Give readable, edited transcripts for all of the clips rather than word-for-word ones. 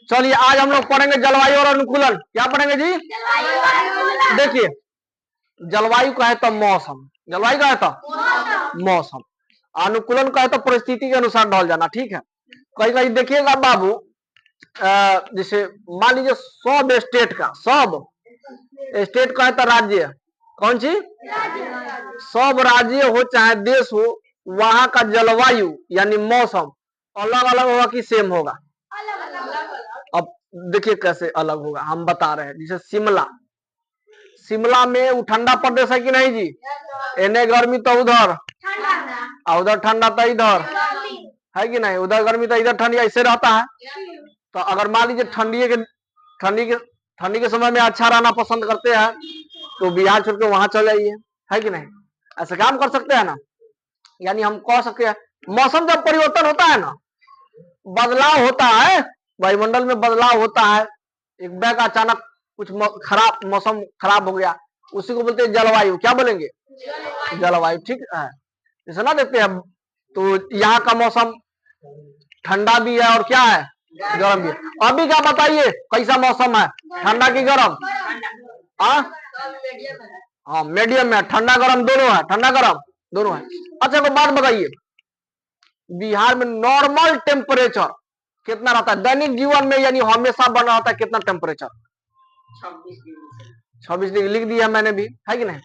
चलिए आज हम लोग पढ़ेंगे जलवायु और अनुकूलन। क्या पढ़ेंगे जी? देखिए, जलवायु का है तो मौसम, जलवायु का है तो मौसम, अनुकूलन का है तो परिस्थिति के अनुसार ढल जाना। ठीक है, कहीं कहीं देखिएगा बाबू, जैसे मान लीजिए सब स्टेट का, सब स्टेट का है तो राज्य, कौन सी सब राज्य हो चाहे देश हो, वहां का जलवायु यानी मौसम अलग अलग होगा कि सेम होगा? अब देखिए कैसे अलग होगा, हम बता रहे हैं। जैसे शिमला, शिमला में वो ठंडा प्रदेश है कि नहीं जी? इन्हें गर्मी तो उधर, उधर ठंडा तो इधर है कि नहीं? उधर गर्मी तो इधर ठंडी, ऐसे रहता है। तो अगर मान लीजिए ठंडी के समय में अच्छा रहना पसंद करते हैं तो बिहार छोड़ के वहां चले जाइए, है कि नहीं? ऐसा काम कर सकते हैं ना। यानी हम कह सकते हैं मौसम जब परिवर्तन होता है ना, बदलाव होता है, वायुमंडल में बदलाव होता है, एक बैग अचानक कुछ खराब मौसम खराब हो गया, उसी को बोलते हैं जलवायु। क्या बोलेंगे? जलवायु। ठीक है, जैसे ना देखते हैं तो यहाँ का मौसम ठंडा भी है और क्या है, गर्म भी है। अभी क्या बताइए कैसा मौसम है, ठंडा की गर्म? हाँ मीडियम में, ठंडा गर्म दोनों है, ठंडा गर्म दोनों है। अच्छा तो बात बताइए, बिहार में नॉर्मल टेम्परेचर कितना रहता है दैनिक जीवन में, यानी हमेशा बना रहता है कितना टेम्परेचर? 26 डिग्री लिख दिया मैंने भी, है कि नहीं?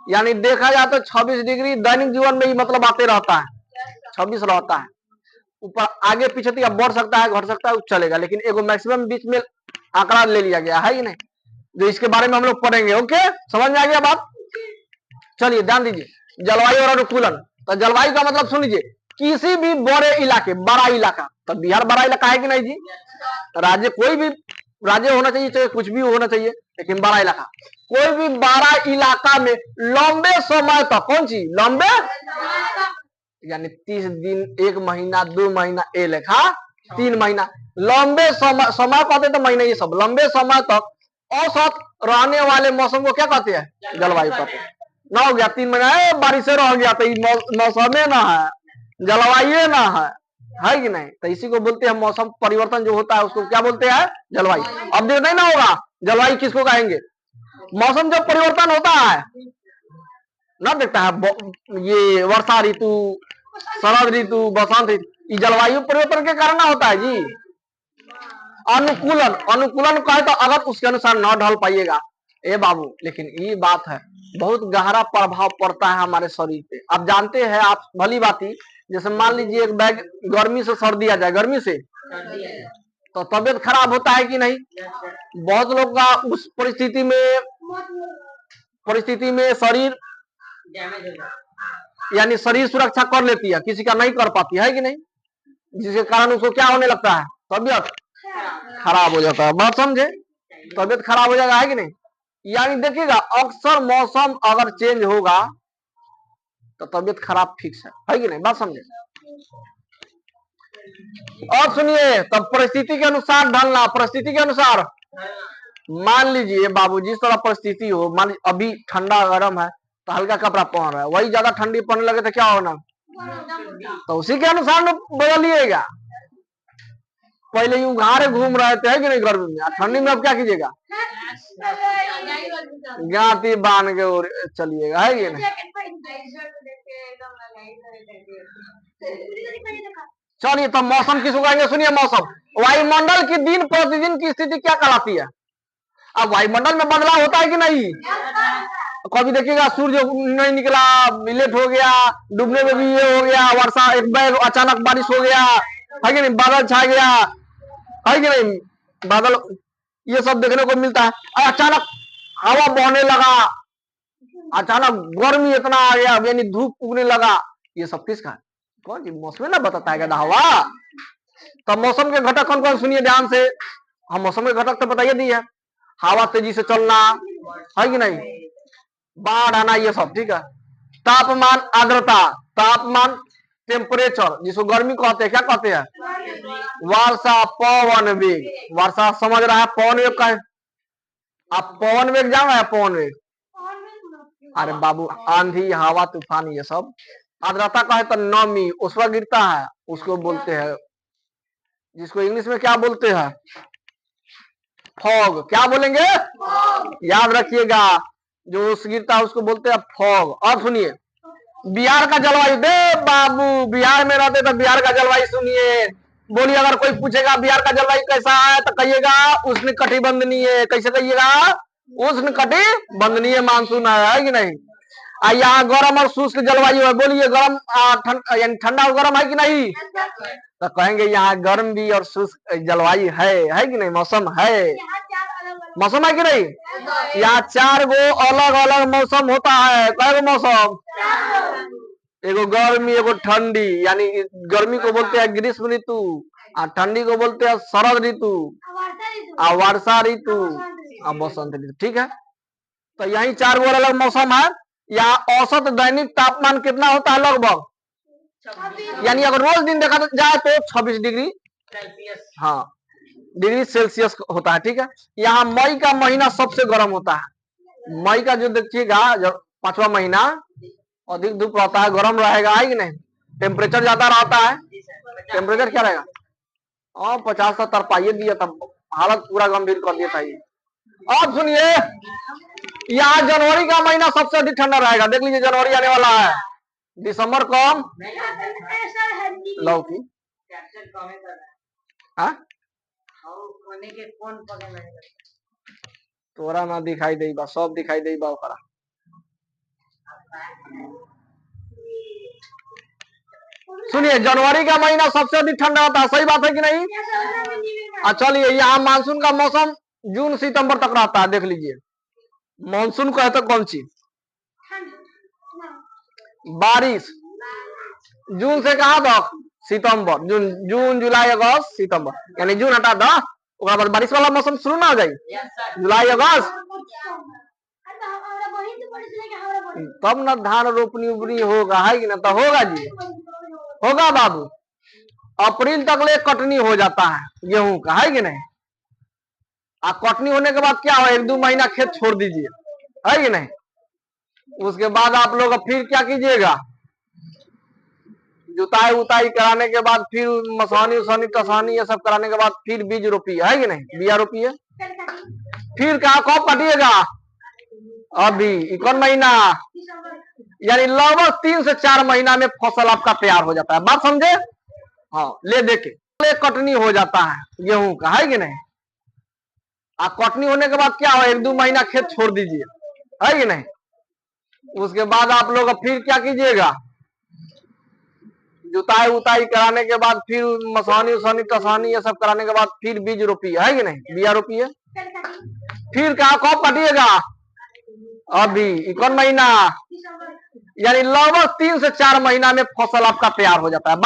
यानी देखा जाए तो 26 डिग्री दैनिक जीवन में ही मतलब आते रहता है, 26 रहता है। ऊपर आगे पीछे तो बढ़ सकता है, घट सकता है, चलेगा, लेकिन एगो मैक्सिमम बीच में आंकड़ा ले लिया गया है कि नहीं, जो इसके बारे में हम लोग पढ़ेंगे। ओके, समझ में आ गया बात? चलिए ध्यान दीजिए, जलवायु और अनुकूलन। तो जलवायु का मतलब सुन लीजिए, किसी भी बड़े इलाके, बड़ा इलाका, तो बिहार बड़ा इलाका है कि नहीं जी? राज्य कोई भी राज्य होना चाहिए, चाहे कुछ भी होना चाहिए, लेकिन बड़ा इलाका, कोई भी बड़ा इलाका में लंबे समय तक, कौन सी लंबे, यानी 30 दिन, 1 महीना, 2 महीना, ए लेखा 3 महीना, लंबे समय कहते तो महीने, ये सब लंबे समय तक औसत रहने वाले मौसम को क्या कहते हैं? जलवायु कहते हैं। ना हो गया 3 महीना बारिश रह गया तो मौसम ना है, जलवायु ना है कि नहीं? तो इसी को बोलते हैं मौसम परिवर्तन जो होता है उसको क्या बोलते हैं? जलवायु। अब देख नहीं ना होगा जलवायु किसको कहेंगे? मौसम जब परिवर्तन होता है ना, देखता है ये वर्षा ऋतु, शरद ऋतु, बसंत ऋतु, ये जलवायु परिवर्तन के कारण ना होता है जी। अनुकूलन, अनुकूलन कहे तो अगर उसके अनुसार न ढल पाइएगा ए बाबू, लेकिन ये बात है बहुत गहरा प्रभाव पड़ता है हमारे शरीर पे। आप जानते हैं, आप भली बात ही, जैसे मान लीजिए एक बैग गर्मी से सर्दी आ जाए, गर्मी से तो तबियत खराब होता है कि नहीं? बहुत लोग का उस परिस्थिति में शरीर यानी शरीर सुरक्षा कर लेती है, किसी का नहीं कर पाती है कि नहीं, जिसके कारण उसको क्या होने लगता है? तबियत खराब हो जाता है। बात समझे? तबियत खराब हो जाएगा, है कि नहीं? यानी देखिएगा अक्सर मौसम अगर चेंज होगा तो तबियत खराब फिक्स है कि नहीं? बात समझे? और सुनिए, तब परिस्थिति के अनुसार ढलना, परिस्थिति के अनुसार, मान लीजिए बाबू जिस तरह परिस्थिति हो, मान लीजिए अभी ठंडा गर्म है तो हल्का कपड़ा पहन रहा है, वही ज्यादा ठंडी पड़ने लगे तो क्या होना? तो उसी के अनुसार बदलिएगा। पहले यूं घारे घूम रहे थे, है कि नहीं, गर्मी में, ठंडी में अब क्या कीजिएगा? गाती बांध के चलिएगा, है कि नहीं? चलिए तो मौसम किसको कहेंगे? सुनिए, मौसम वायुमंडल की दिन प्रतिदिन की स्थिति क्या कहलाती है? अब वायुमंडल में बदलाव होता है कि नहीं? कभी देखिएगा सूर्य नहीं निकला, लेट हो गया, डूबने में भी ये हो गया, वर्षा एक बैग अचानक बारिश हो गया, है कि नहीं, बादल छा गया, है कि नहीं, बादल, ये सब देखने को मिलता है। अचानक हवा बहने लगा, अचानक गर्मी इतना आ गया, यानी धूप उगने लगा, ये सब किसका है? कौन जी? मौसम ना बताता है हवा। तो मौसम के घटक कौन कौन? सुनिए ध्यान से, हम मौसम के घटक तो बताइए दिए, हवा तेजी से चलना, है कि नहीं, बाढ़ आना, ये सब ठीक है। तापमान, आर्द्रता, तापमान, टेम्परेचर, जिसको गर्मी कहते हैं, क्या कहते हैं? वर्षा, पवन वेग, वर्षा समझ रहा है, पवन वेग का है, आप पवन वेग जान रहे हैं? पवन वेग, अरे बाबू आंधी, हवा, तूफान, ये सब आर्द्रता का है तो नमी उस पर गिरता है, उसको बोलते हैं, जिसको इंग्लिश में क्या बोलते हैं, फॉग। क्या बोलेंगे? याद रखिएगा, जो उस गिरता है उसको बोलते हैं फॉग। और सुनिए बिहार का जलवायु, दे बाबू बिहार में रहते तो बिहार का जलवायु सुनिए। बोलिए, अगर कोई पूछेगा बिहार का जलवायु कैसा है तो कहिएगा उष्ण कटिबंधनीय। कैसे कहिएगा? उष्ण कटिबंधनीय मानसून है कि नहीं? यहाँ गर्म और शुष्क जलवायु है। बोलिए गर्म यानी ठंडा और गर्म है कि नहीं? तो कहेंगे यहाँ गर्म भी और शुष्क जलवायु है कि नहीं? मौसम है, मौसम है कि नहीं? यहाँ 4 गो अलग अलग मौसम होता है। कई गो मौसम? एगो गर्मी, एगो ठंडी, यानी गर्मी को बोलते हैं ग्रीष्म ऋतु, और ठंडी को बोलते हैं शरद ऋतु, और वर्षा ऋतु, और बसंत ऋतु। ठीक है, तो यही 4 गो अलग मौसम है। यहाँ औसत दैनिक तापमान कितना होता है? लगभग, यानी अगर रोज दिन देखा जाए तो 26 डिग्री, हाँ, डिग्री सेल्सियस होता है। ठीक है, यहाँ मई का महीना सबसे गर्म होता है। मई का जो देखिएगा, जब 5वां महीना, अधिक धूप रहता है, गर्म रहेगा, है कि नहीं? टेम्परेचर ज्यादा रहता है। टेम्परेचर क्या रहेगा? 50-70 पाइए दिया था, हालत पूरा गंभीर कर दिया था ये। अब सुनिए, यहाँ जनवरी का महीना सबसे अधिक ठंडा रहेगा। देख लीजिए, जनवरी आने वाला है, दिसंबर कम लौकी, तोरा ना दिखाई दे बा, सब दिखाई दे बा ओकरा। सुनिए, जनवरी का महीना सबसे अधिक ठंडा होता है। सही बात है कि नहीं? चलिए, यहाँ मानसून का मौसम जून सितंबर तक रहता है। देख लीजिए, मानसून को है तो कौन सी बारिश, जून से कहा तक? सितंबर, जून जुलाई अगस्त सितंबर, यानी जून हटा दो, बाद बारिश वाला मौसम शुरू ना हो जाए, जुलाई अगस्त, तब ना धान रोपनी उपनी होगा, है कि ना? तो होगा जी, होगा बाबू। अप्रैल तक ले कटनी हो जाता है गेहूं का, है कि नहीं? कटनी होने के बाद क्या हो, 1-2 महीना खेत छोड़ दीजिए, है कि नहीं? उसके बाद आप लोग फिर क्या कीजिएगा, जुताई उताई कराने के बाद फिर मसानी उसानी टसानी ये सब कराने के बाद फिर बीज रोपिए, है कि नहीं? बिया रोपिए, फिर कहा कब काटिएगा? अभी कौन महीना, यानी लगभग 3 से 4 महीना में फसल आपका तैयार हो जाता है। बात समझे? हाँ, ले देखे कटनी हो जाता है गेहूं का, है कि नहीं? कटनी होने के बाद क्या हो, 1-2 महीना खेत छोड़ दीजिए, है कि नहीं? उसके बाद आप लोग फिर क्या कीजिएगा, जुताई उताई कराने के बाद फिर मसानी उसानी टसानी ये सब कराने के बाद फिर बीज रोपिए, है कि नहीं? बिया रोपिए, फिर कहा कब काटिएगा? अभी कौन महीना, यानी लगभग 3 से 4 महीना में फसल आपका तैयार हो जाता है।